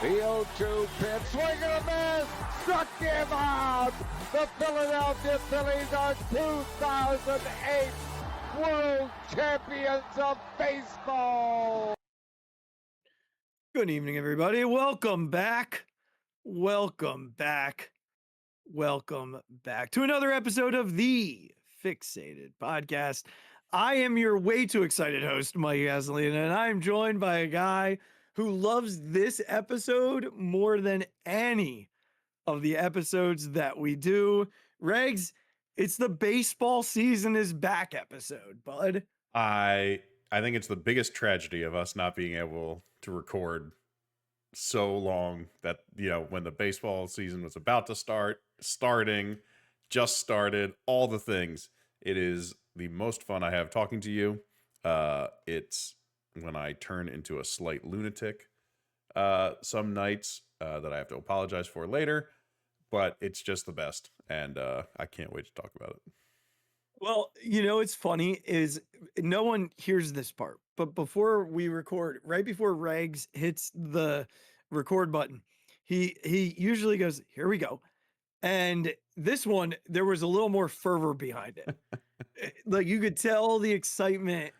The 0-2 pitch, swing and a miss, struck him out. The Philadelphia Phillies are 2008 World Champions of Baseball. Good evening, everybody. Welcome back to another episode of the Phixated Podcast. I am your way too excited host, Mike Gasoline, and I'm joined by a guy who loves this episode more than any of the episodes that we do. Regs, it's the baseball season is back episode, bud. I think it's the biggest tragedy of us not being able to record so long that, when the baseball season was about to just started, all the things. It is the most fun I have talking to you. It's when I turn into a slight lunatic some nights that I have to apologize for later, but it's just the best, and I can't wait to talk about it. Well, it's funny is no one hears this part, but before we record, right before Regs hits the record button, he usually goes, "Here we go." And this one, there was a little more fervor behind it. Like you could tell the excitement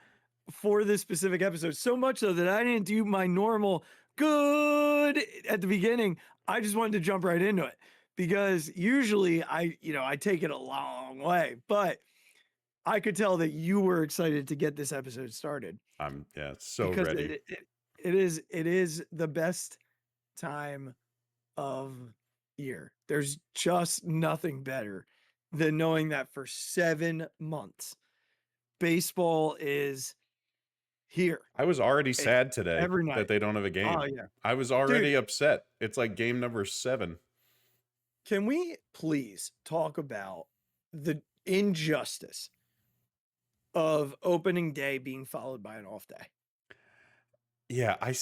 for this specific episode, so much so that I didn't do my normal good at the beginning. I just wanted to jump right into it because usually I take it a long way, but I could tell that you were excited to get this episode started. I'm so ready. It is the best time of year. There's just nothing better than knowing that for 7 months, baseball is here. I was already sad today every night that they don't have a game. Oh, yeah. I was already upset. It's like game number 7. Can we please talk about the injustice of opening day being followed by an off day? Yeah, I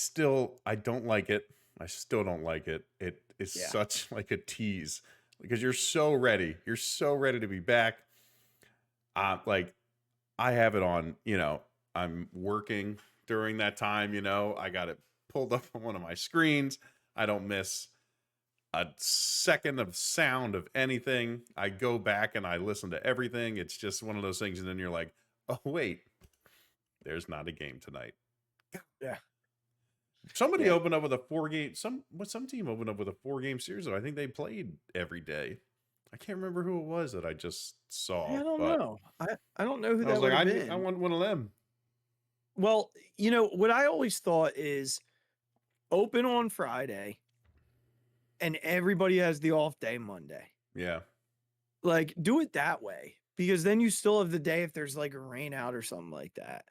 don't like it. I still don't like it. It is such like a tease because you're so ready. You're so ready to be back. Like I have it on, I'm working during that time, I got it pulled up on one of my screens. I don't miss a second of sound of anything. I go back and I listen to everything. It's just one of those things. And then you're like, oh, wait, there's not a game tonight. Yeah. Somebody opened up with a 4-game, some team opened up with a 4-game series, though. I think they played every day. I can't remember who it was that I just saw. I don't know. I don't know who that was. I want one of them. Well, what I always thought is open on Friday and everybody has the off day Monday. Yeah. Like do it that way because then you still have the day if there's like a rain out or something like that.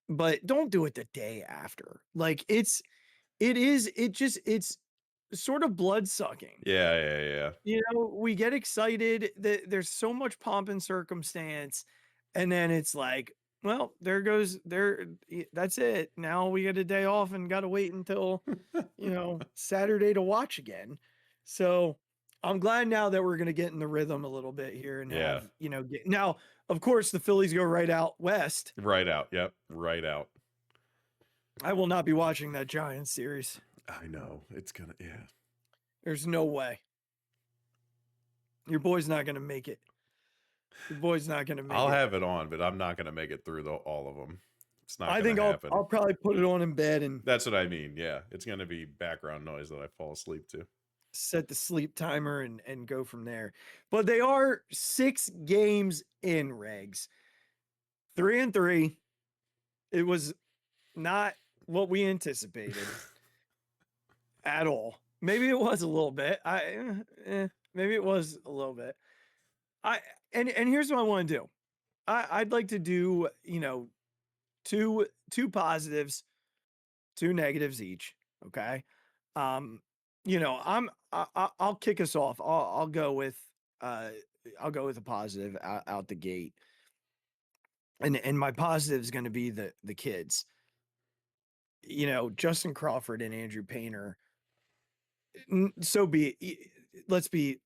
But don't do it the day after. Like it's sort of blood sucking. Yeah. We get excited that there's so much pomp and circumstance. And then it's like, well, that's it. Now we get a day off and got to wait until, Saturday to watch again. So I'm glad now that we're going to get in the rhythm a little bit here and have, now, of course, the Phillies go right out west. Right out. Yep. Right out. I will not be watching that Giants series. I know. It's going to, There's no way. Your boy's not going to make it. I'll have it on, but I'm not going to make it through all of them. It's not going to happen. I'll probably put it on in bed and that's what I mean. Yeah. It's going to be background noise that I fall asleep to. Set the sleep timer and go from there. But they are 6 games in, Regs. 3-3. It was not what we anticipated at all. Maybe it was a little bit. Maybe it was a little bit. And here's what I want to do. I'd like to do, two positives, 2 negatives each. Okay. I'll kick us off. I'll go with a positive out the gate. And my positive is going to be the kids. Justin Crawford and Andrew Painter. So let's be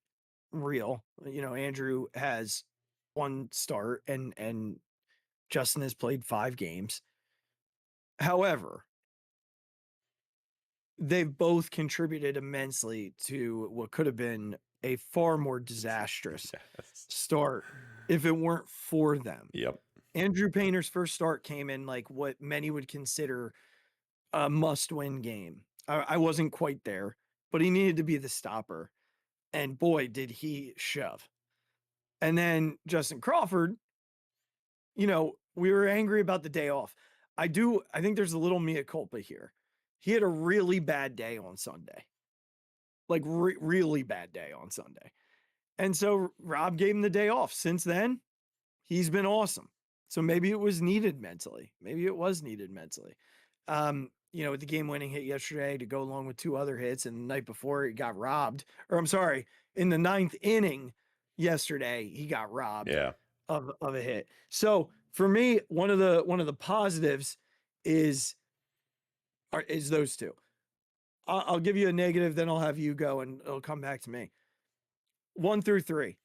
real. Andrew has 1 start and Justin has played 5 games. However, they've both contributed immensely to what could have been a far more disastrous Yes. start if it weren't for them. Yep. Andrew Painter's first start came in like what many would consider a must-win game. I wasn't quite there, but he needed to be the stopper. And boy, did he shove. And then Justin Crawford, we were angry about the day off. I think there's a little mea culpa here. He had a really bad day on Sunday. Like really bad day on Sunday. And so Rob gave him the day off. Since then, he's been awesome. So maybe it was needed mentally. With the game-winning hit yesterday to go along with 2 other hits, and the night before he got robbed. Or I'm sorry, in the 9th inning yesterday, he got robbed of a hit. So for me, one of the positives is those 2. I'll give you a negative, then I'll have you go, and it'll come back to me. 1 through 3.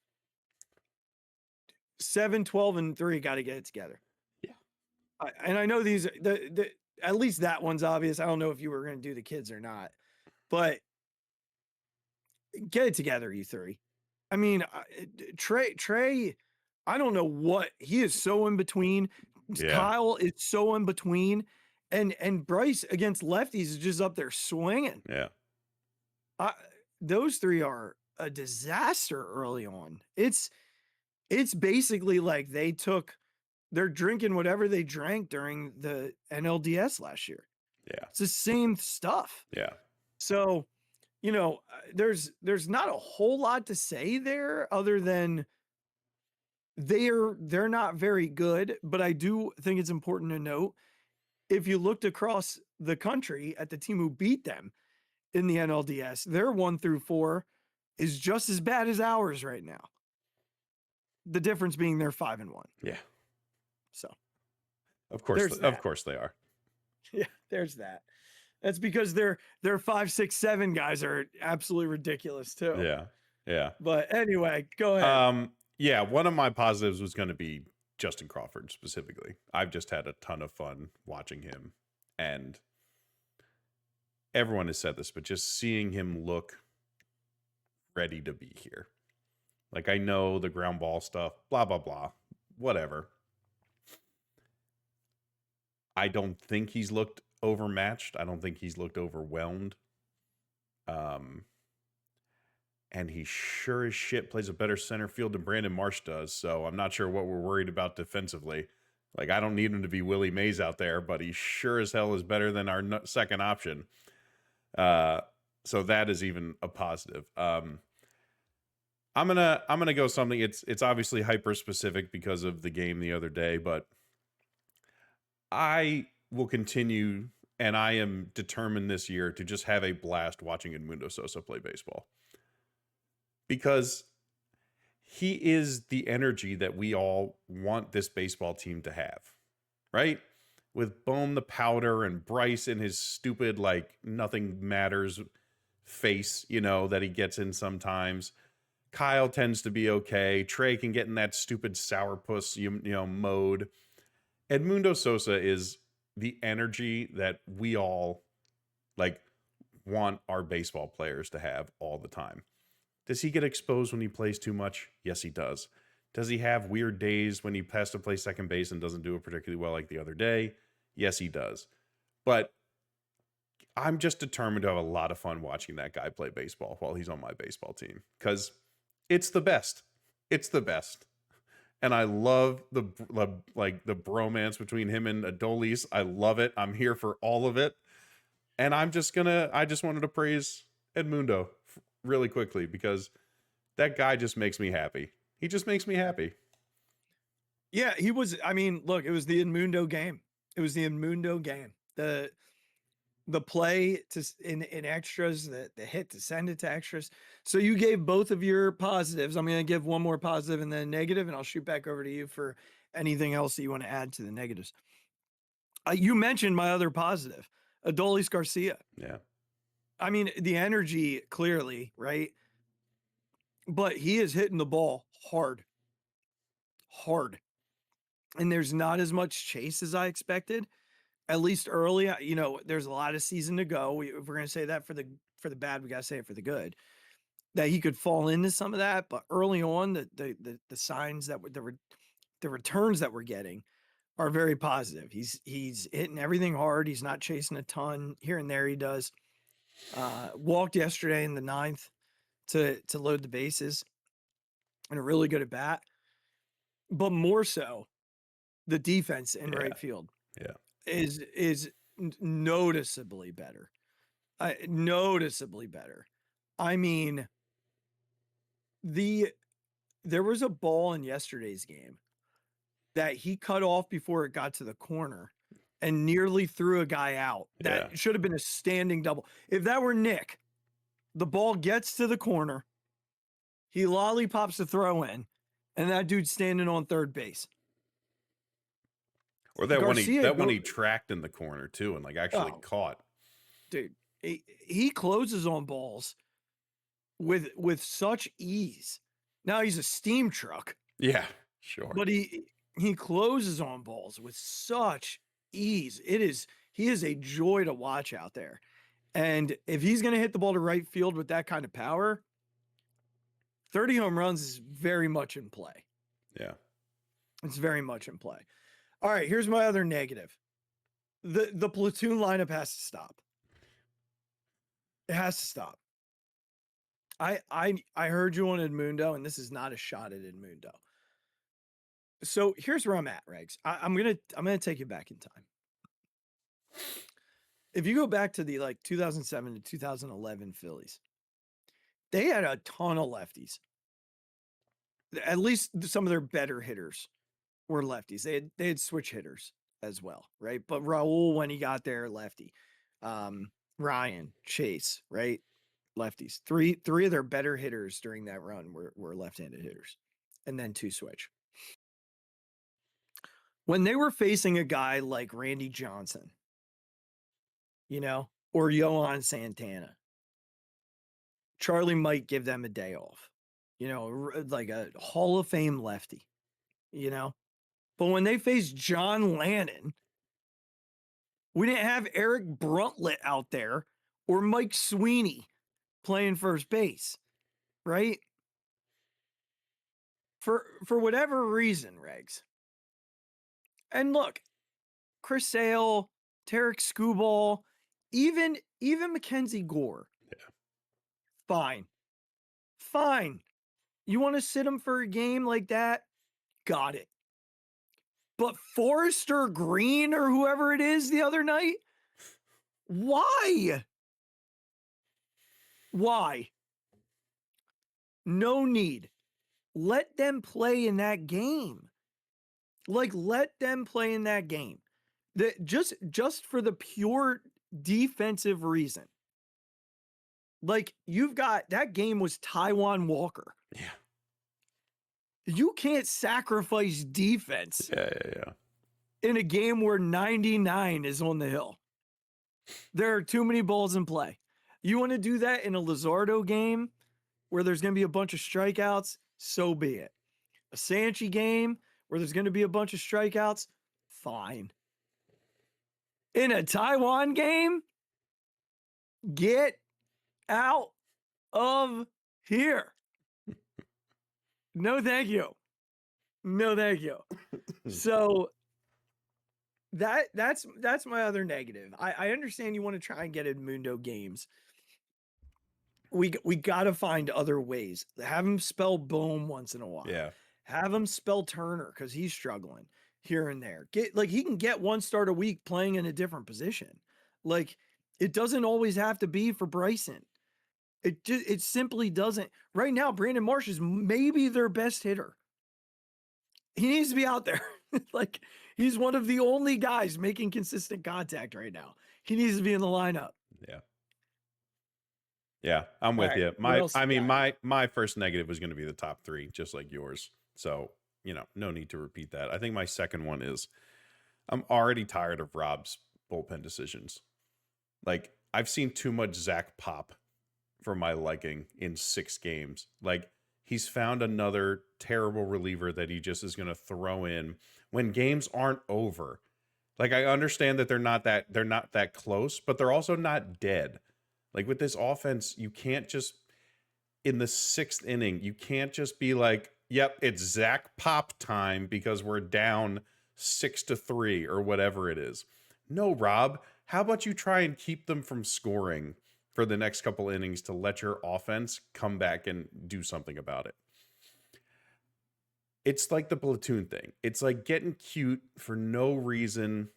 7, 12, and 3 got to get it together. Yeah. And I know these, at least that one's obvious. I don't know if you were going to do the kids or not, but get it together, you 3. I mean, Trey, I don't know what he is so in between. Yeah. Kyle is so in between, and Bryce against lefties is just up there swinging. Yeah. Those 3 are a disaster early on. It's basically like they're drinking whatever they drank during the NLDS last year. Yeah. It's the same stuff. Yeah. So, there's not a whole lot to say there other than they're not very good, but I do think it's important to note, if you looked across the country at the team who beat them in the NLDS, their 1 through 4 is just as bad as ours right now. The difference being they're 5-1. Yeah. So, of course they are. Yeah, there's that. That's because their 5, 6, 7 guys are absolutely ridiculous too. Yeah. Yeah. But anyway, go ahead. Yeah, one of my positives was going to be Justin Crawford specifically. I've just had a ton of fun watching him, and everyone has said this, but just seeing him look ready to be here. Like, I know the ground ball stuff, blah, blah, blah, whatever. I don't think he's looked overmatched. I don't think he's looked overwhelmed. And he sure as shit plays a better center field than Brandon Marsh does. So I'm not sure what we're worried about defensively. Like, I don't need him to be Willie Mays out there, but he sure as hell is better than our second option. So that is even a positive. I'm gonna go something. It's obviously hyper specific because of the game the other day, but I will continue, and I am determined this year to just have a blast watching Edmundo Sosa play baseball, because he is the energy that we all want this baseball team to have, right? With Bohm the powder and Bryce in his stupid, like, nothing matters face, that he gets in sometimes. Kyle tends to be okay. Trey can get in that stupid sourpuss, mode. Edmundo Sosa is the energy that we all, like, want our baseball players to have all the time. Does he get exposed when he plays too much? Yes, he does. Does he have weird days when he has to play second base and doesn't do it particularly well like the other day? Yes, he does. But I'm just determined to have a lot of fun watching that guy play baseball while he's on my baseball team, because it's the best. It's the best. And I love the bromance between him and Adolis. I love it. I'm here for all of it. And I just wanted to praise Edmundo really quickly, because that guy just makes me happy. He just makes me happy. Yeah, he was. I mean, look, it was the Edmundo game. The play in extras, the hit to send it to extras. So you gave both of your positives. I'm going to give one more positive and then a negative, and I'll shoot back over to you for anything else that you want to add to the negatives. You mentioned my other positive, Adolis Garcia. Yeah. I mean, the energy clearly, right? But he is hitting the ball hard. And there's not as much chase as I expected. at least early, there's a lot of season to go. If we're going to say that for the bad, we got to say it for the good, that he could fall into some of that. But early on, the signs that the returns that we're getting are very positive. He's hitting everything hard. He's not chasing a ton here and there. He does. Walked yesterday in the 9th to load the bases, and a really good at bat. But more so, the defense in right field is noticeably better. Noticeably better. I mean, there was a ball in yesterday's game that he cut off before it got to the corner and nearly threw a guy out. That should have been a standing double. If that were Nick, the ball gets to the corner, he lollipops the throw in, and that dude's standing on third base. Or that one he tracked in the corner too and like actually caught. Dude, he closes on balls with such ease. Now he's a steam truck. Yeah, sure. But he closes on balls with such ease. He is a joy to watch out there. And if he's going to hit the ball to right field with that kind of power, 30 home runs is very much in play. Yeah. It's very much in play. All right, here's my other negative. The platoon lineup has to stop. It has to stop. I heard you on Edmundo, and this is not a shot at Edmundo. So here's where I'm at, Regs. I'm gonna take you back in time. If you go back to the 2007 to 2011 Phillies, they had a ton of lefties. At least some of their better hitters were lefties. They had switch hitters as well, right? But Raul, when he got there, lefty. Ryan, Chase, right? Lefties. Three of their better hitters during that run were left-handed hitters, and then 2 switch. When they were facing a guy like Randy Johnson, or Yohan Santana, Charlie might give them a day off, like a Hall of Fame lefty, But when they faced John Lannon, we didn't have Eric Bruntlett out there or Mike Sweeney playing first base, right? For whatever reason, Regs. And look, Chris Sale, Tarek Skubal, even Mackenzie Gore. Yeah. Fine. You want to sit him for a game like that? Got it. But Forrester Green or whoever it is the other night? Why? No need. Let them play in that game. Let them play in that game. Just for the pure defensive reason. You've got that game was Taijuan Walker. Yeah. You can't sacrifice defense. Yeah. In a game where 99 is on the hill. There are too many balls in play. You want to do that in a Luzardo game where there's going to be a bunch of strikeouts? So be it. A Sanchi game where there's going to be a bunch of strikeouts? Fine. In a Taijuan game? Get out of here. No, thank you. So that's my other negative. I understand you want to try and get Edmundo games. We got to find other ways. Have him spell Bohm once in a while. Yeah. Have him spell Turner because he's struggling here and there. He can get 1 start a week playing in a different position. It doesn't always have to be for Bryson. It simply doesn't. Right now, Brandon Marsh is maybe their best hitter. He needs to be out there. He's one of the only guys making consistent contact right now. He needs to be in the lineup. Yeah, I'm with you. My first negative was going to be the top 3, just like yours. So, no need to repeat that. I think my second one is I'm already tired of Rob's bullpen decisions. I've seen too much Zach Pop for my liking in 6 games. He's found another terrible reliever that he just is going to throw in when games aren't over. Like, I understand that they're not that close, but they're also not dead. Like, with this offense, you can't just, in the 6th inning, you can't just be like, yep, it's Zach Pop time because we're down 6-3 or whatever it is. No, Rob, how about you try and keep them from scoring for the next couple innings to let your offense come back and do something about it? It's like the platoon thing. It's like getting cute for no reason.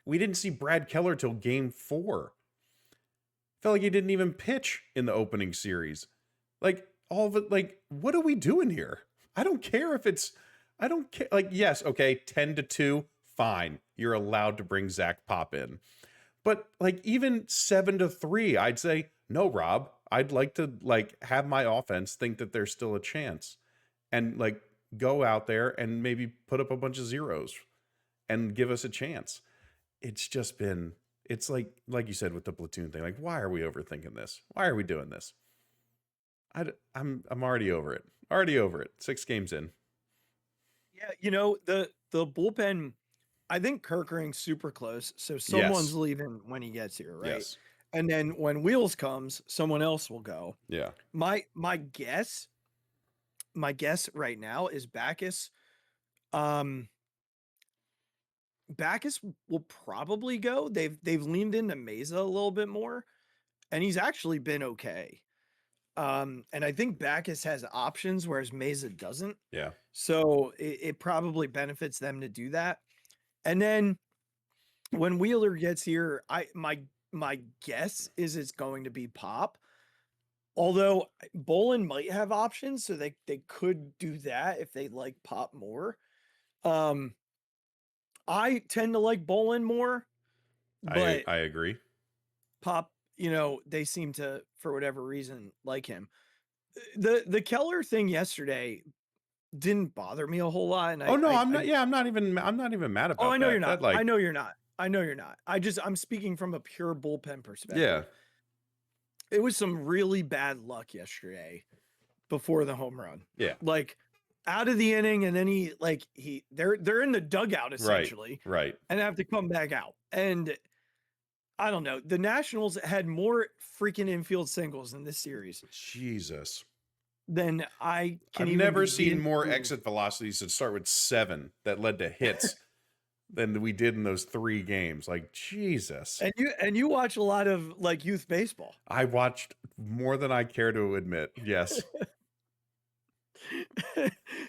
We didn't see Brad Keller till game 4. Felt like he didn't even pitch in the opening series. Like, all of it, like, what are we doing here? I don't care if it's, I don't care. Like, yes, okay, 10-2, fine. You're allowed to bring Zach Pop in. But like, even 7-3, I'd say, no, Rob, I'd like to like have my offense think that there's still a chance and like go out there and maybe put up a bunch of zeros and give us a chance. It's just been, it's like you said with the platoon thing, like, why are we overthinking this? Why are we doing this? I'm already over it. Already over it. 6 games in. Yeah, you know, the bullpen, I think Kirkering's super close. So someone's Yes. leaving when he gets here, right? Yes. And then when Wheels comes, someone else will go. Yeah. My guess right now is Backus. Backus will probably go. They've leaned into Mesa a little bit more, and he's actually been okay. And I think Backus has options, whereas Mesa doesn't. Yeah. So it probably benefits them to do that. And then when Wheeler gets here, my guess is it's going to be Pop. Although Bolin might have options, so they could do that if they like Pop more. I tend to like Bolin more, but I agree. Pop, you know, they seem to, for whatever reason, like him. The Keller thing yesterday didn't bother me a whole lot. And I'm not even mad about that. I know you're not. That, like, I know you're not. I know you're not. I'm speaking from a pure bullpen perspective. yeah. It was some really bad luck yesterday before the home run. Yeah. Like out of the inning, and then they're in the dugout essentially. Right. And have to come back out. And I don't know. The Nationals had more freaking infield singles in this series Jesus. than I can. I've even never begin seen more to- exit velocities that start with 7 that led to hits than we did in those 3 games. Like, Jesus. And you watch a lot of like youth baseball. I watched more than I care to admit. Yes.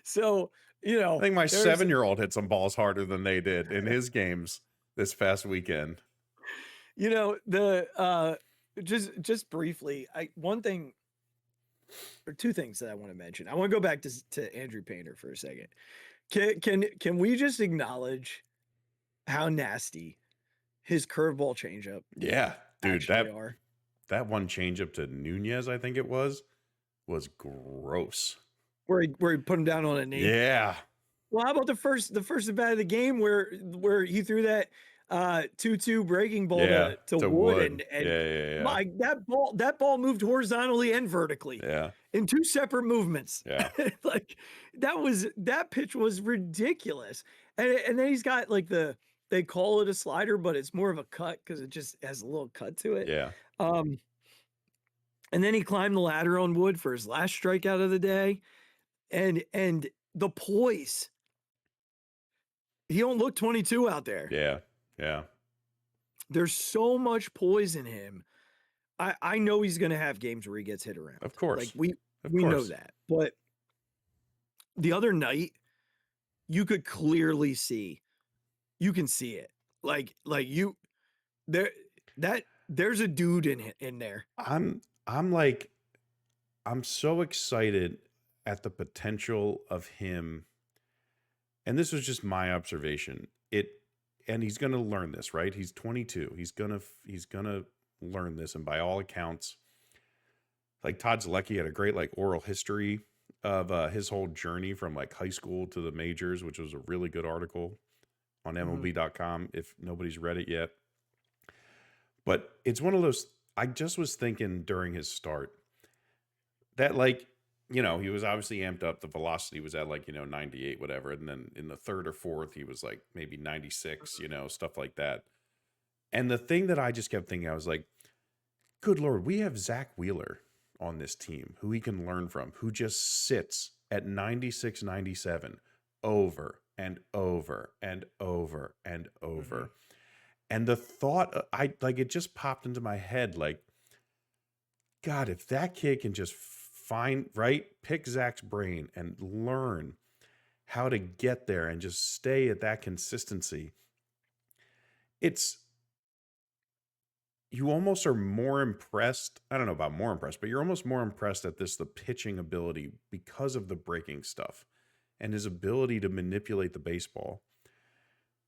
So, you know, I think my there's- 7-year-old hit some balls harder than they did in his games this past weekend. You know, the just briefly, one thing or two things that I want to mention. I want to go back to Andrew Painter for a second. Can we just acknowledge how nasty his curveball changeup Yeah, dude, actually are? that one changeup to Nunez, I think it was gross. Where he put him down on a knee. Yeah. Well, how about the first at bat of the game where he threw that 2-2 breaking ball to Wood. And yeah. my that ball moved horizontally and vertically. Yeah. In 2 separate movements. Yeah. Like that pitch was ridiculous. And then he's got like they call it a slider, but it's more of a cut because it just has a little cut to it. Yeah. And then he climbed the ladder on Wood for his last strikeout of the day. And the poise. He don't look 22 out there. Yeah. Yeah. There's so much poise in him. I know he's gonna have games where he gets hit around. Of course. Like we know that. But the other night, you could clearly see. You can see it. Like you there's a dude in there. I'm so excited at the potential of him. And this was just my observation. And he's going to learn this, right? He's 22. He's going to learn this. And by all accounts, like Todd Zalecky had a great like oral history of his whole journey from like high school to the majors, which was a really good article on MLB.com if nobody's read it yet. But it's one of those, I just was thinking during his start that like he was obviously amped up. The velocity was at 98, whatever. And then in the third or fourth, he was like maybe 96, stuff like that. And the thing that I just kept thinking, I was like, good Lord, we have Zach Wheeler on this team who he can learn from, who just sits at 96, 97 over and over and over and over. Mm-hmm. And the thought, it just popped into my head, like, God, if that kid can just pick Zach's brain and learn how to get there and just stay at that consistency, you almost are more impressed. I don't know about more impressed, but you're almost more impressed at the pitching ability because of the breaking stuff and his ability to manipulate the baseball,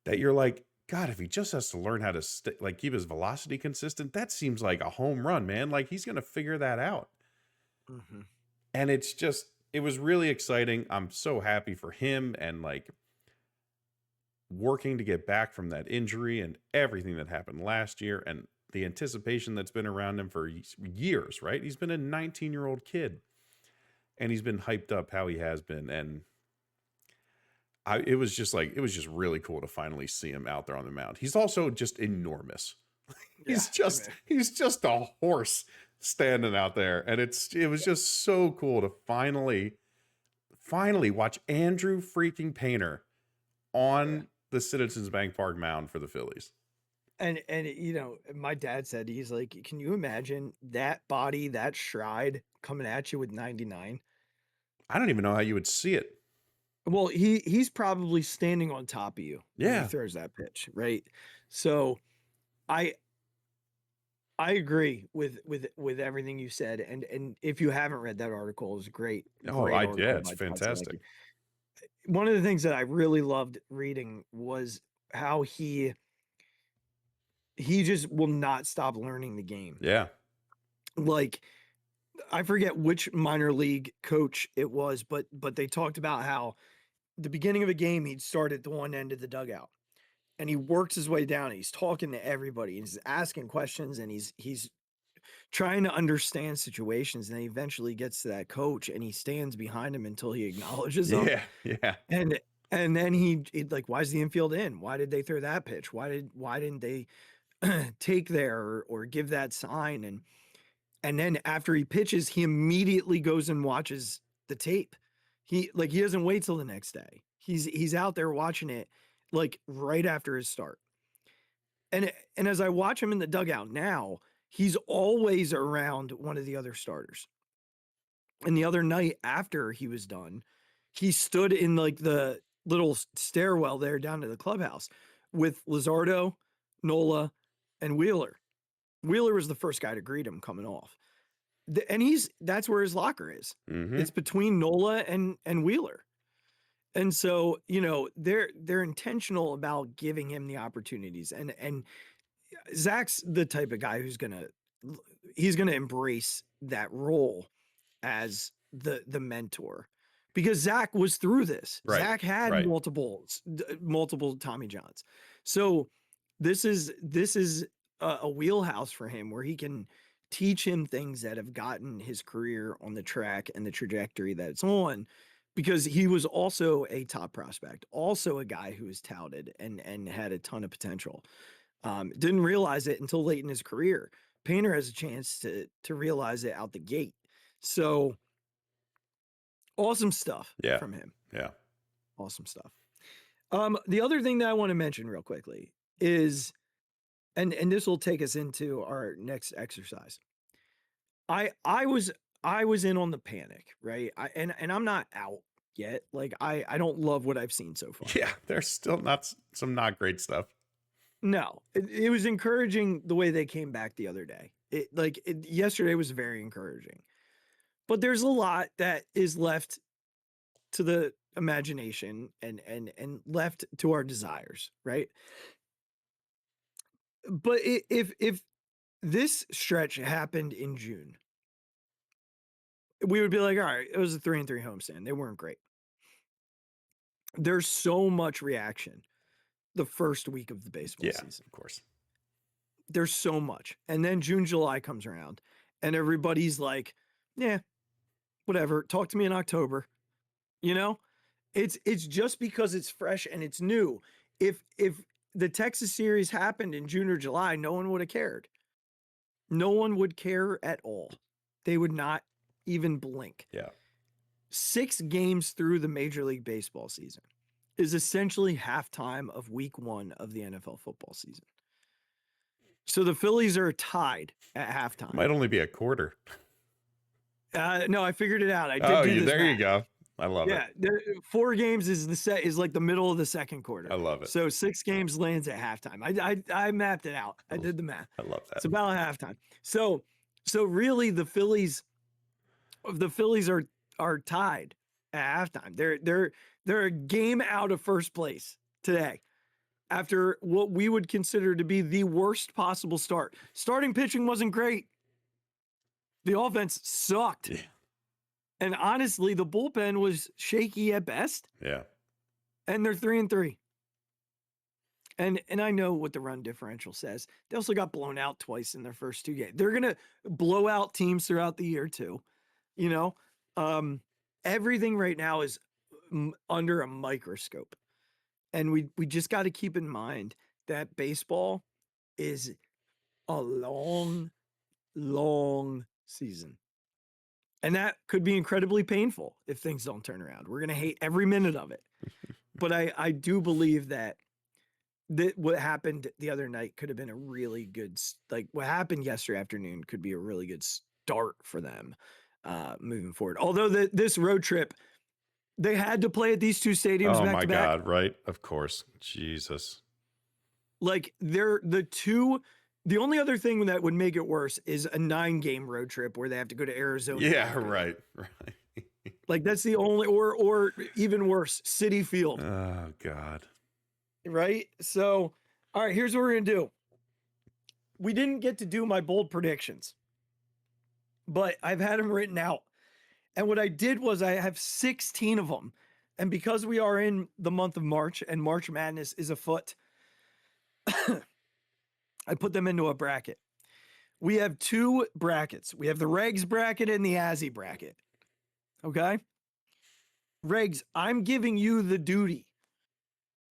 that you're like, God, if he just has to learn how to keep his velocity consistent, that seems like a home run, man. Like, he's going to figure that out. Mm-hmm. And it was really exciting. I'm so happy for him, and working to get back from that injury and everything that happened last year, and the anticipation that's been around him for years, right? He's been a 19-year-old kid, and he's been hyped up how he has been. And it was just really cool to finally see him out there on the mound. He's also just enormous. He's just a horse standing out there. And it was just so cool to finally watch Andrew freaking Painter on the Citizens Bank Park mound for the Phillies. And my dad said, he's like, can you imagine that body, that stride coming at you with 99? I don't even know how you would see it. Well, he's probably standing on top of you when he throws that pitch, right? So I agree with everything you said, and if you haven't read that article, it's great. It's fantastic. One of the things that I really loved reading was how he just will not stop learning the game. Yeah. Like, I forget which minor league coach it was, but they talked about how the beginning of a game, he'd start at the one end of the dugout and he works his way down. He's talking to everybody and he's asking questions and he's trying to understand situations. And then he eventually gets to that coach and he stands behind him until he acknowledges him. Yeah. And then he like, why is the infield in? Why did they throw that pitch? Why didn't they take there or give that sign? And then after he pitches, he immediately goes and watches the tape. He doesn't wait till the next day. He's out there watching it like right after his start. And as I watch him in the dugout now, he's always around one of the other starters. And the other night after he was done, he stood in like the little stairwell there down to the clubhouse with Luzardo, Nola, and Wheeler. Wheeler was the first guy to greet him coming off. And that's where his locker is. Mm-hmm. It's between Nola and Wheeler. And so, they're intentional about giving him the opportunities. And Zach's the type of guy who's he's gonna embrace that role as the mentor, because Zach was through this. Right. Zach had multiple Tommy Johns. So this is a wheelhouse for him where he can teach him things that have gotten his career on the track and the trajectory that it's on, because he was also a top prospect, also a guy who was touted and had a ton of potential. Didn't realize it until late in his career. Painter has a chance to realize it out the gate. So awesome stuff from him. Yeah. Awesome stuff. The other thing that I want to mention real quickly is, and this will take us into our next exercise. I was in on the panic, right? And I'm not out yet. Like I don't love what I've seen so far. Yeah, there's still some not great stuff. No, it was encouraging the way they came back the other day. Yesterday was very encouraging, but there's a lot that is left to the imagination and left to our desires, right? But if this stretch happened in June, we would be like, all right, it was a 3-3 homestand. They weren't great. There's so much reaction the first week of the baseball season. Of course. There's so much. And then June, July comes around and everybody's like, yeah, whatever. Talk to me in October. You know, it's just because it's fresh and it's new. If the Texas series happened in June or July, no one would have cared. No one would care at all. They would not even blink. Yeah. 6 games through the Major League Baseball season is essentially halftime of week 1 of the NFL football season. So the Phillies are tied at halftime. Might only be a quarter. No, I figured it out. I did do this there math. you go. I love it. Yeah, 4 games is like the middle of the second quarter. I love it. So 6 games lands at halftime. I mapped it out. I did the math. I love that. It's about halftime. So really the Phillies are tied at halftime. They're a game out of first place today after what we would consider to be the worst possible start. Starting pitching wasn't great. The offense sucked. Yeah. And honestly, the bullpen was shaky at best. Yeah. And they're 3-3. And I know what the run differential says. They also got blown out twice in their first 2 games. They're going to blow out teams throughout the year too. You know, everything right now is under a microscope. And we just got to keep in mind that baseball is a long, long season. And that could be incredibly painful if things don't turn around. We're going to hate every minute of it. But I do believe that what happened the other night could have been a really good, like what happened yesterday afternoon could be a really good start for them moving forward. Although this road trip, they had to play at these 2 stadiums back to back. Oh my God, right? Of course. Jesus. Like they're the only other thing that would make it worse is a 9-game road trip where they have to go to Arizona. Yeah, right. Like that's the only, or even worse, Citi Field. Oh God. Right. So, all right, here's what we're going to do. We didn't get to do my bold predictions, but I've had them written out. And what I did was I have 16 of them. And because we are in the month of March and March Madness is afoot, I put them into a bracket. We have 2 brackets. We have the Regs bracket and the Azzy bracket. Okay. Regs, I'm giving you the duty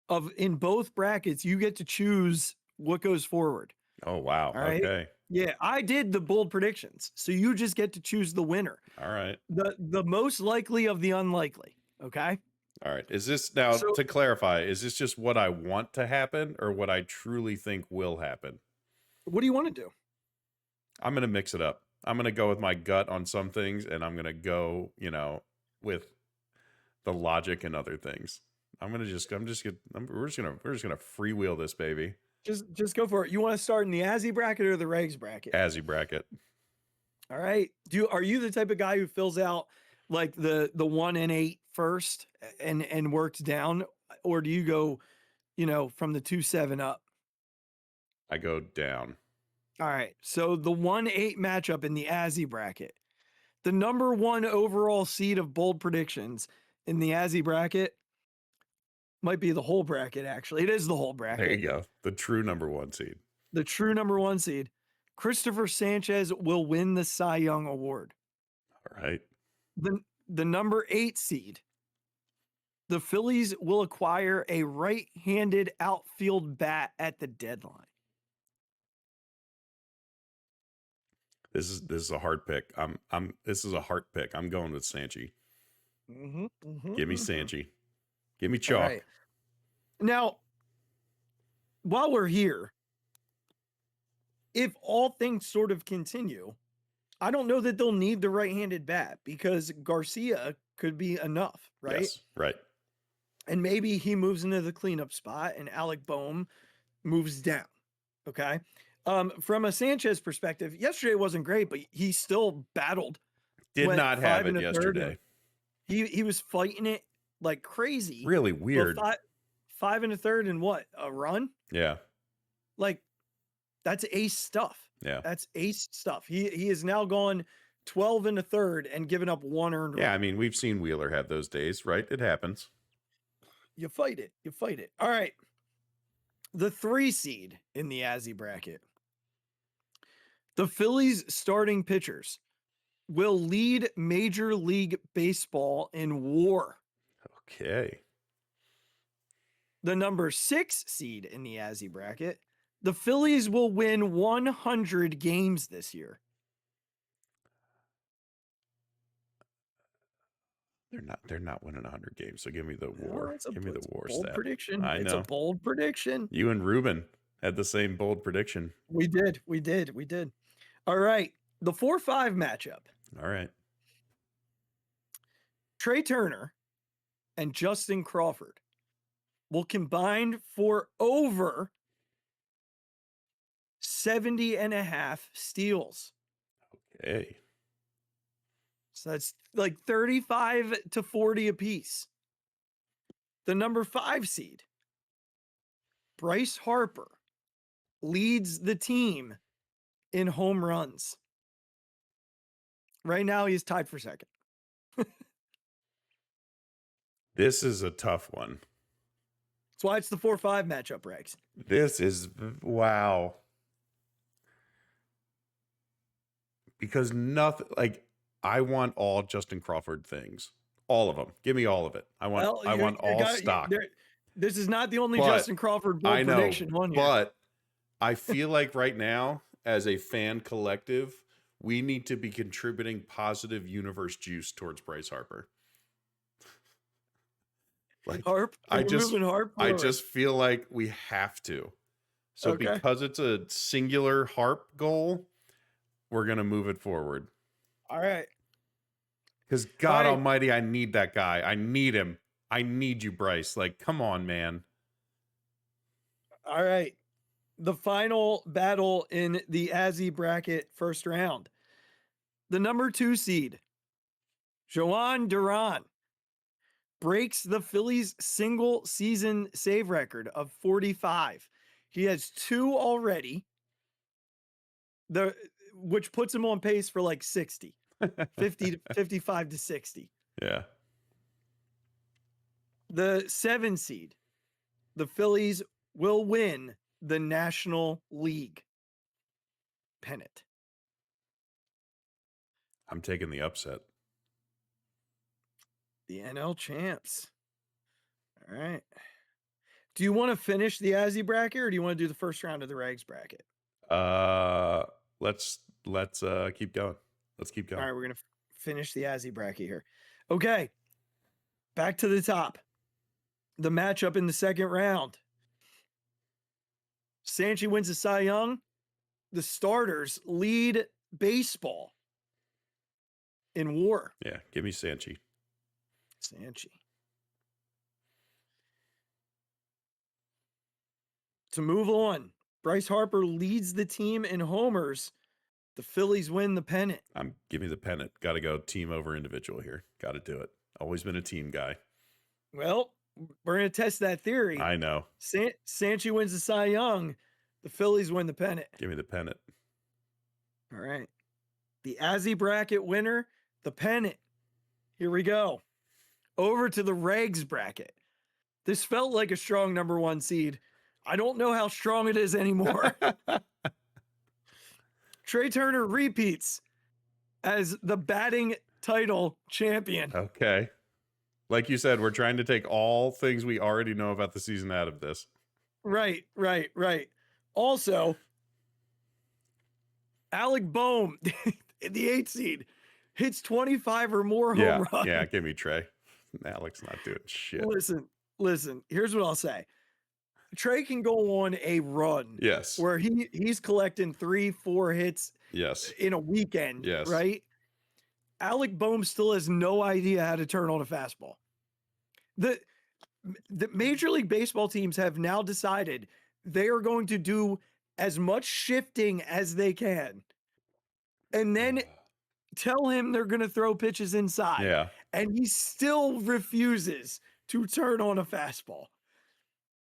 of in both brackets, you get to choose what goes forward. Oh, wow. All right? Okay. Yeah, I did the bold predictions. So you just get to choose the winner. All right. The most likely of the unlikely. Okay. All right. Is this now to clarify, is this just what I want to happen or what I truly think will happen? What do you want to do? I'm going to mix it up. I'm going to go with my gut on some things and I'm going to go, with the logic and other things. We're just going to freewheel this baby. Just go for it. You want to start in the Azzy bracket or the Regs bracket? Azzy bracket. All right. Are you the type of guy who fills out like the 1 and 8 first and works down, or do you go, from the 2-7 up? I go down. All right. So the 1-8 matchup in the Azzy bracket, the number 1 overall seed of bold predictions in the Azzy bracket might be the whole bracket. Actually, it is the whole bracket. There you go. The true number 1 seed. The true number 1 seed. Christopher Sanchez will win the Cy Young Award. All right. The number 8 seed. The Phillies will acquire a right-handed outfield bat at the deadline. This is a hard pick. This is a heart pick. I'm going with Sanchi. Give me Sanchi. Give me chalk. Right. Now, while we're here, if all things sort of continue, I don't know that they'll need the right-handed bat because Garcia could be enough, right? Yes, right. And maybe he moves into the cleanup spot and Alec Boehm moves down. Okay. From a Sanchez perspective, yesterday wasn't great, but he still battled. Did not have it yesterday. He was fighting it like crazy. Really weird. 5 1/3 and what? A run? Yeah. Like that's ace stuff. Yeah. That's ace stuff. He has now gone 12 1/3 and given up 1 earned run. Yeah, I mean, we've seen Wheeler have those days, right? It happens. You fight it. You fight it. All right. The 3 seed in the Azzy bracket. The Phillies starting pitchers will lead Major League Baseball in WAR. Okay. The number 6 seed in the Azzy bracket, the Phillies will win 100 games this year. They're not winning 100 games. So give me the Well, WAR. Give me the WAR bold stat. prediction. I It's a know. bold prediction. You and Ruben had the same bold prediction. We did. All right. The 4-5 matchup. All right. Trey Turner and Justin Crawford will combine for over 70.5 steals. Okay. So that's like 35 to 40 apiece. The number 5 seed, Bryce Harper, leads the team in home runs. Right now, he's tied for second. This is a tough one. That's why it's the 4-5 matchup, Rex. This is wow. Because nothing like I want all Justin Crawford things. All of them. Give me all of it. I want all stock. This is not the only But Justin Crawford bold I know, prediction on here. but I feel like right now, as a fan collective, we need to be contributing positive universe juice towards Bryce Harper. Like Harp, I just forward. feel like we have to. So Okay. because it's a singular Harp goal, we're gonna move it forward. All right. Because God All right. Almighty, I need that guy. I need him. I need you, Bryce. Like, come on, man. All right. The final battle in the Azzy bracket first round. The number 2 seed, Joan Duran, breaks the Phillies single season save record of 45. He has 2 already, which puts him on pace for like 60, 55 to 60. Yeah. The 7 seed, the Phillies will win the National League pennant. I'm taking the upset. The NL champs. All right. Do you want to finish the Azzy bracket or do you want to do the first round of the Rags bracket? Let's keep going. Let's keep going. All right, we're going to finish the Azzy bracket here. Okay. Back to the top. The matchup in the second round. Sanchi wins the Cy Young. The starters lead baseball in WAR. Yeah, give me Sanchi. To move on, Bryce Harper leads the team in homers. The Phillies win the pennant. Give me the pennant. Got to go team over individual here. Got to do it. Always been a team guy. Well, we're going to test that theory. I know. Sanchi wins the Cy Young. The Phillies win the pennant. Give me the pennant. All right. The Azzy bracket winner, the pennant. Here we go. Over to the Regs bracket. This felt like a strong number 1 seed. I don't know how strong it is anymore. Trey Turner repeats as the batting title champion. Okay. Like you said, we're trying to take all things we already know about the season out of this. Right. Also, Alec Boehm, the 8th seed, hits 25 or more home runs. Yeah, give me Trey. Alec's not doing shit. Listen, here's what I'll say. Trey can go on a run. Yes. Where he's collecting 3-4 hits in a weekend. Yes. Right? Alec Boehm still has no idea how to turn on a fastball. The Major League Baseball teams have now decided they are going to do as much shifting as they can. And then tell him they're going to throw pitches inside. Yeah. And he still refuses to turn on a fastball.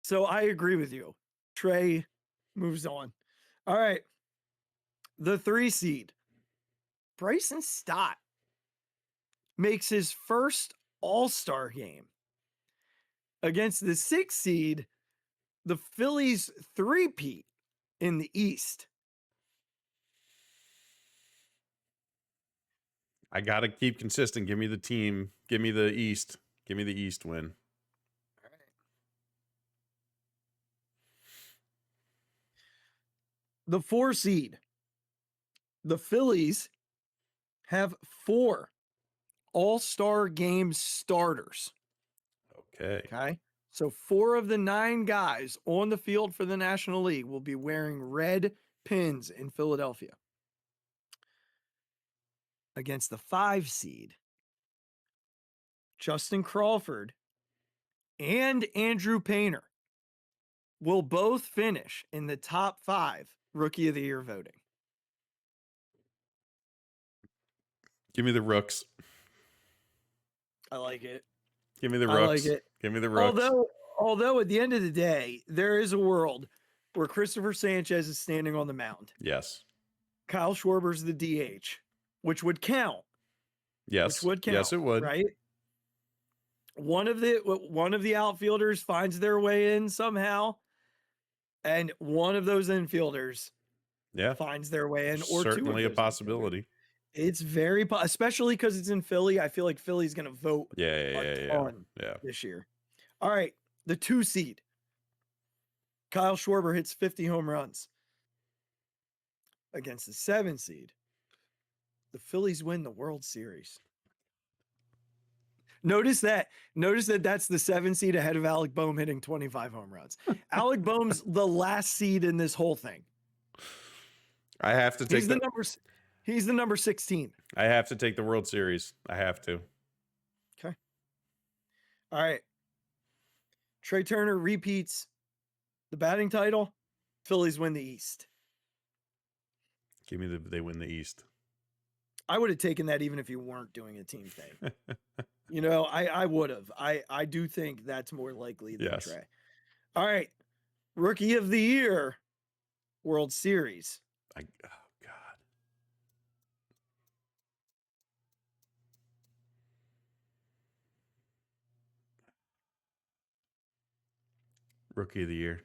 So I agree with you. Trey moves on. All right. The 3 seed, Bryson Stott, makes his first All-Star game against the 6 seed, the Phillies three-peat in the East. I gotta keep consistent. Give me the team. Give me the East. Give me the East win. All right. The 4 seed. The Phillies have 4 All-Star game starters. Okay. Okay. So 4 of the 9 guys on the field for the National League will be wearing red pins in Philadelphia. Against the 5 seed, Justin Crawford and Andrew Painter will both finish in the top 5 Rookie of the Year voting. Give me the Rooks. I like it. Give me the I Rooks. like it. Give me the Rooks. Although at the end of the day, there is a world where Christopher Sanchez is standing on the mound. Yes. Kyle Schwarber's the DH, which would count. Yes. Which would count. Yes, it would. Right? One of the outfielders finds their way in somehow, and one of those infielders finds their way in, or certainly two a possibility. It's very especially because it's in Philly. I feel like Philly's going to vote a ton this year. All right, the 2 seed. Kyle Schwarber hits 50 home runs against the 7 seed. The Phillies win the World Series. Notice that that's the 7 seed ahead of Alec Boehm hitting 25 home runs. Alec Boehm's the last seed in this whole thing. I have to take he's the number 16. I have to take the World Series. I have to. Okay. All right. Trey Turner repeats the batting title. Phillies win the East. Give me they win the East. I would have taken that even if you weren't doing a team thing. I would have. I do think that's more likely than Trey. All right. Rookie of the Year, World Series. Oh, God. Rookie of the Year.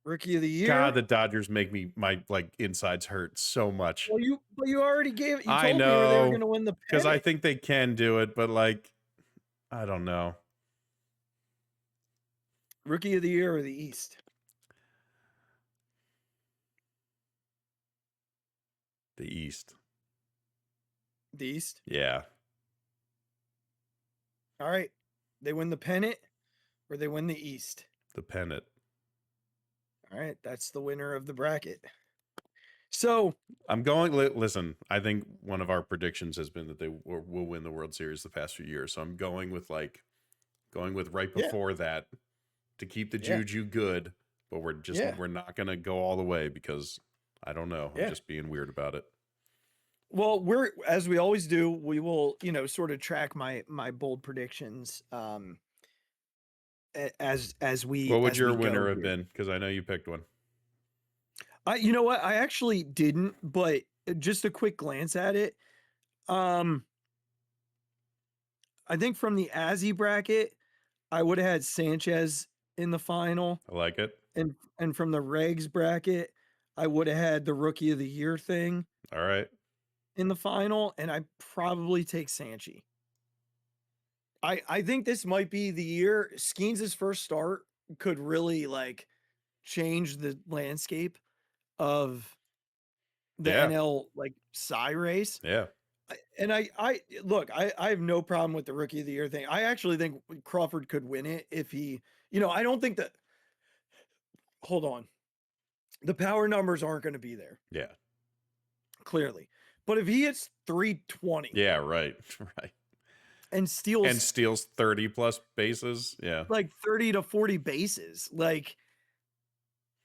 Rookie of the Year. God, the Dodgers make my insides hurt so much. Well, you already gave it. You told me they were going to win the pennant. because I think they can do it, but I don't know. Rookie of the Year or the East? The East. The East? Yeah. All right. They win the pennant or they win the East? The pennant. All right. That's the winner of the bracket. So I'm going. Listen, I think one of our predictions has been that they will win the World Series the past few years. So I'm going with right before that to keep the juju good, but we're not going to go all the way because I don't know. I'm just being weird about it. Well, as we always do, we will, sort of track my bold predictions as we. What would your winner have been? Because I know you picked one. You know what? I actually didn't, but just a quick glance at it. I think from the Azzy bracket, I would have had Sanchez in the final. I like it. And from the Regs bracket, I would have had the Rookie of the Year thing. All right. In the final, and I probably take Sanchi. I think this might be the year Skeens' first start could really change the landscape of the NL Cy race. Yeah. And I have no problem with the Rookie of the Year thing. I actually think Crawford could win it if he, I don't think that. Hold on. The power numbers aren't going to be there. Yeah. Clearly. But if he hits 320. Yeah, right. Right. And steals 30 plus bases. Yeah. 30 to 40 bases.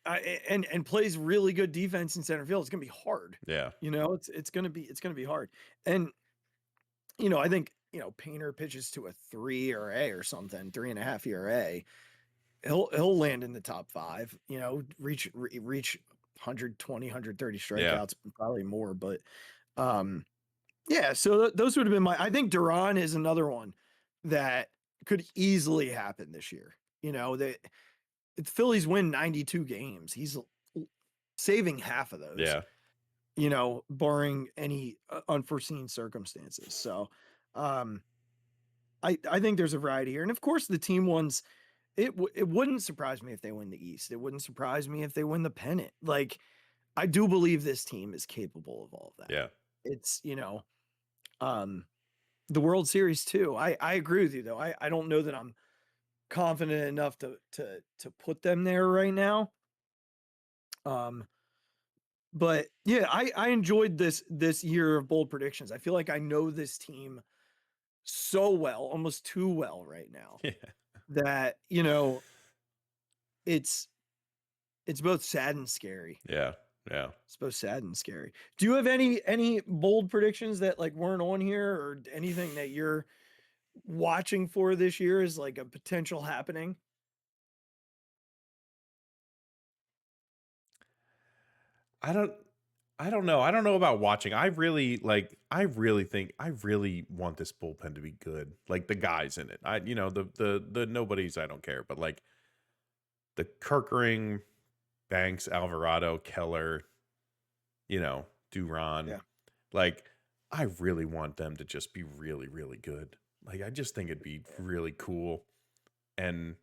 And plays really good defense in center field. It's going to be hard. Yeah. It's going to be hard. And, I think, Painter pitches to a 3 ERA or something, 3.5 ERA. He'll land in the top 5, reach 120, 130 strikeouts, probably more, but so those would have been I think Duran is another one that could easily happen this year. The Phillies win 92 games. He's saving half of those. Yeah. barring any unforeseen circumstances. So, I think there's a variety here. And of course, the team ones, it wouldn't surprise me if they win the East. It wouldn't surprise me if they win the pennant. Like, I do believe this team is capable of all of that. Yeah. It's, the World Series too. I agree with you though. I don't know that I'm confident enough to put them there right now. But yeah, I enjoyed this year of bold predictions. I feel like I know this team so well, almost too well right now, Yeah. that it's both sad and scary. Yeah. Yeah. It's both sad and scary. Do you have any bold predictions that like weren't on here, or anything that you're watching for this year as like a potential happening? I don't know. I don't know about watching. I really think I really want this bullpen to be good. Like the guys in it. The nobodies I don't care, but like the Kirkering, Banks, Alvarado, Keller, Duran. Yeah. Like I really want them to just be really, really good. Like I just think it'd be really cool. And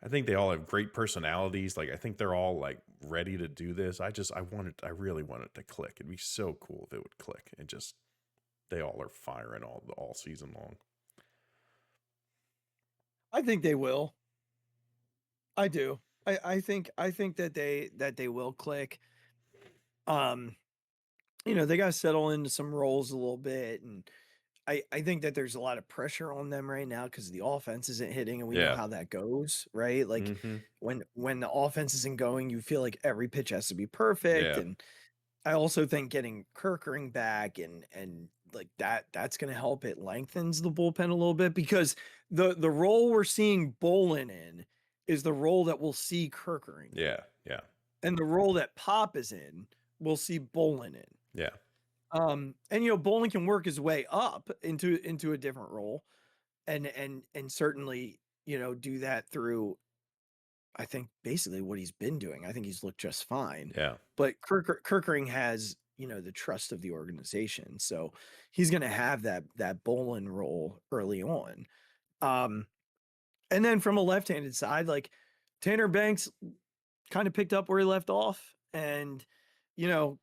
I think they all have great personalities. Like I think they're all like ready to do this. I really want it to click. It'd be so cool if it would click. And just they all are firing all season long. I think they will. I do. I think that they will click. They got to settle into some roles a little bit, and I think that there's a lot of pressure on them right now because the offense isn't hitting, and we know how that goes, right? Like when the offense isn't going, you feel like every pitch has to be perfect. Yeah. And I also think getting Kirkering back and like that's going to help. It lengthens the bullpen a little bit, because the role we're seeing Bolin in is the role that we'll see Kirkering in. Yeah. And the role that Pop is in, we'll see Bolin in. Yeah. And Bolin can work his way up into a different role, and certainly do that through, I think, basically what he's been doing. I think he's looked just fine. Yeah. But Kirkering has the trust of the organization, so he's going to have that Bolin role early on. And then from a left-handed side, like Tanner Banks kind of picked up where he left off, and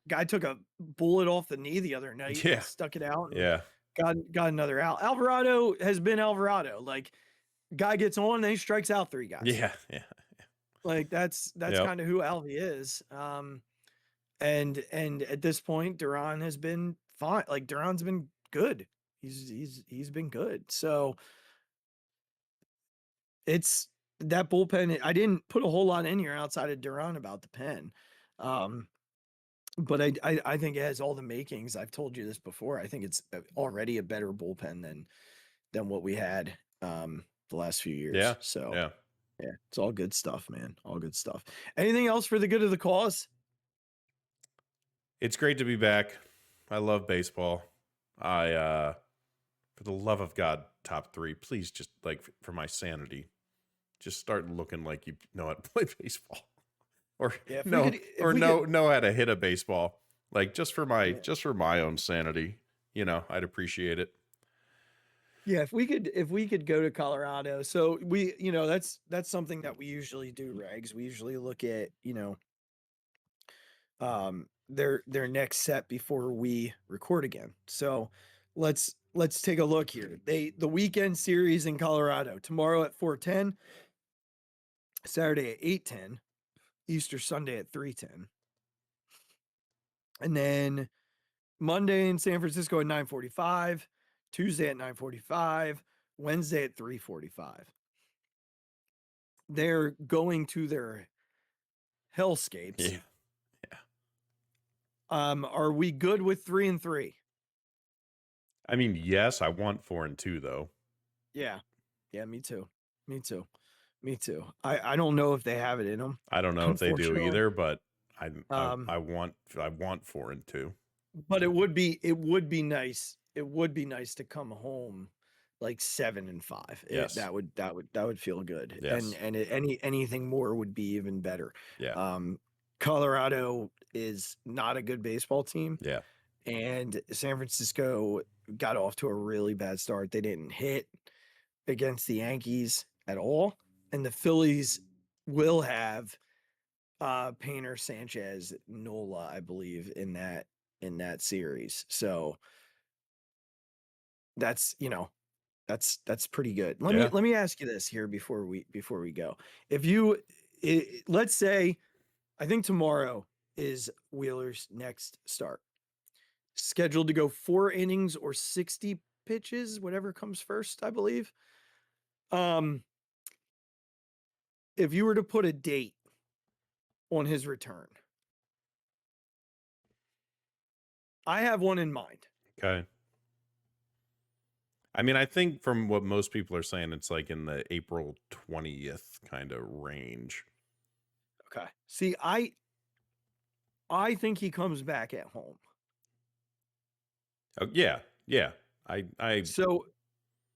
guy took a bullet off the knee the other night. Yeah. And stuck it out. Yeah. Got another out. Alvarado has been Alvarado. Like, guy gets on and he strikes out 3 guys. Yeah. Yeah. Like that's kind of who Alvy is. And at this point, Duran has been fine. Like Duran's been good. He's been good. So it's that bullpen. I didn't put a whole lot in here outside of Duran about the pen. But I think it has all the makings. I've told you this before. I think it's already a better bullpen than what we had the last few years. Yeah. So yeah, it's all good stuff, man. All good stuff. Anything else for the good of the cause? It's great to be back. I love baseball. For the love of God, top 3, please, just like for my sanity, just start looking like you know how to play baseball. Or know how to hit a baseball, like just for my own sanity, I'd appreciate it. Yeah, if we could go to Colorado. So we, that's something that we usually do, Regs. We usually look at, their next set before we record again. So let's take a look here. The weekend series in Colorado tomorrow at 4:10, Saturday at 8:10. Easter Sunday at 3:10. And then Monday in San Francisco at 9:45, Tuesday at 9:45, Wednesday at 3:45. They're going to their hellscapes. Yeah. Are we good with 3-3? I mean, yes, I want 4-2 though. Yeah. Yeah, me too. I don't know if they have it in them. I don't know if they do either, but I want 4-2. But it would be nice. It would be nice to come home like 7-5. Yes. That would feel good. Yes. And anything more would be even better. Yeah. Colorado is not a good baseball team. Yeah. And San Francisco got off to a really bad start. They didn't hit against the Yankees at all. And the Phillies will have Painter, Sanchez, Nola, I believe, in that series. So that's pretty good. Let me ask you this here before we go. If you let's say, I think tomorrow is Wheeler's next start, scheduled to go 4 innings or 60 pitches, whatever comes first, I believe. If you were to put a date on his return, I have one in mind. Okay. I mean, I think from what most people are saying, it's like in the April 20th kind of range. Okay. See, I think he comes back at home. Oh, yeah. So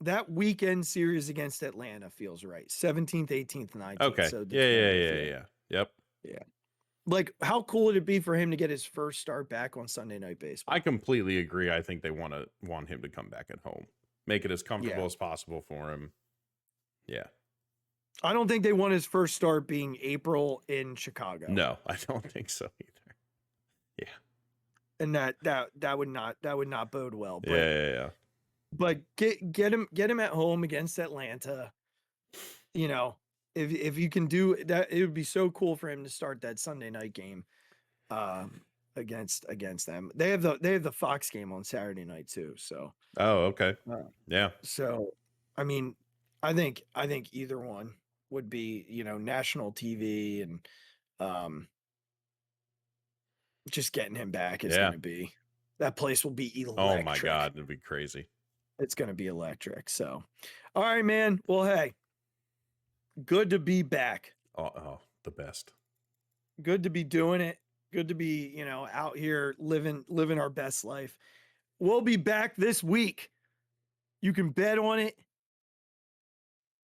that weekend series against Atlanta feels right. 17th, 18th, 19th. Okay. So Yeah. Yep. Yeah. Like, how cool would it be for him to get his first start back on Sunday Night Baseball? I completely agree. I think they want him to come back at home. Make it as comfortable as possible for him. Yeah. I don't think they want his first start being April in Chicago. No, I don't think so either. Yeah. And that would not bode well. But, Yeah. But get him at home against Atlanta. You know, if you can do that, it would be so cool for him to start that Sunday night game against them. They have the Fox game on Saturday night too. So okay. Yeah. So I mean, I think either one would be, national TV, and just getting him back is going to be, that place will be electric. Oh my God, it'd be crazy. It's going to be electric. So, all right, man. Well, hey, good to be back. Oh, the best. Good to be doing it. Good to be, out here living our best life. We'll be back this week. You can bet on it.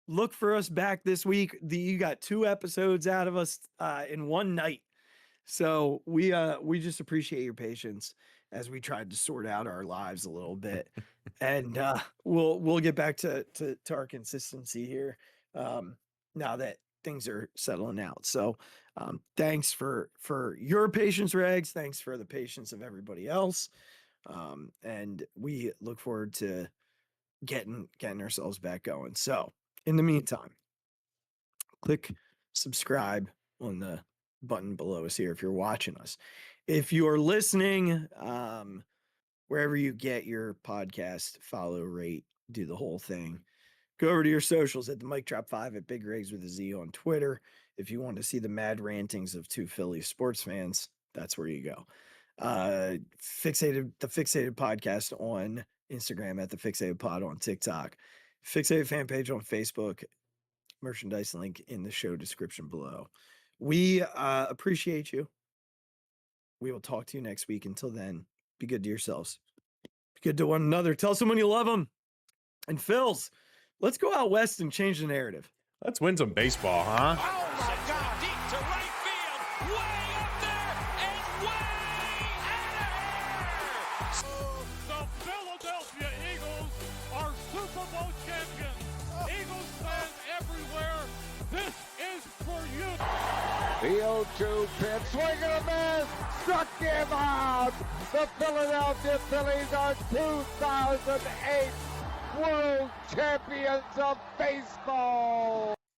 Look for us back this week. You got 2 episodes out of us in one night. So we just appreciate your patience as we tried to sort out our lives a little bit. And we'll get back to our consistency here now that things are settling out. So thanks for your patience, Regs. Thanks for the patience of everybody else. And we look forward to getting ourselves back going. So in the meantime, click subscribe on the button below us here if you're watching us. If you're listening, wherever you get your podcast, follow, rate, do the whole thing. Go over to your socials at the Mic Drop 5 at Big Rigs with a Z on Twitter. If you want to see the mad rantings of 2 Phillies sports fans, that's where you go. The Phixated Podcast on Instagram at the Phixated Pod on TikTok. Phixated fan page on Facebook. Merchandise link in the show description below. We appreciate you. We will talk to you next week. Until then, be good to yourselves. Be good to one another. Tell someone you love them. And Phils, let's go out west and change the narrative. Let's win some baseball, huh? Oh my God! Deep to right field, way up there and way out of here. The Philadelphia Eagles are Super Bowl champions. Eagles fans everywhere, this is for you. The 0-2 pitch, swing and a miss, struck him out. The Philadelphia Phillies are 2008 World Champions of Baseball.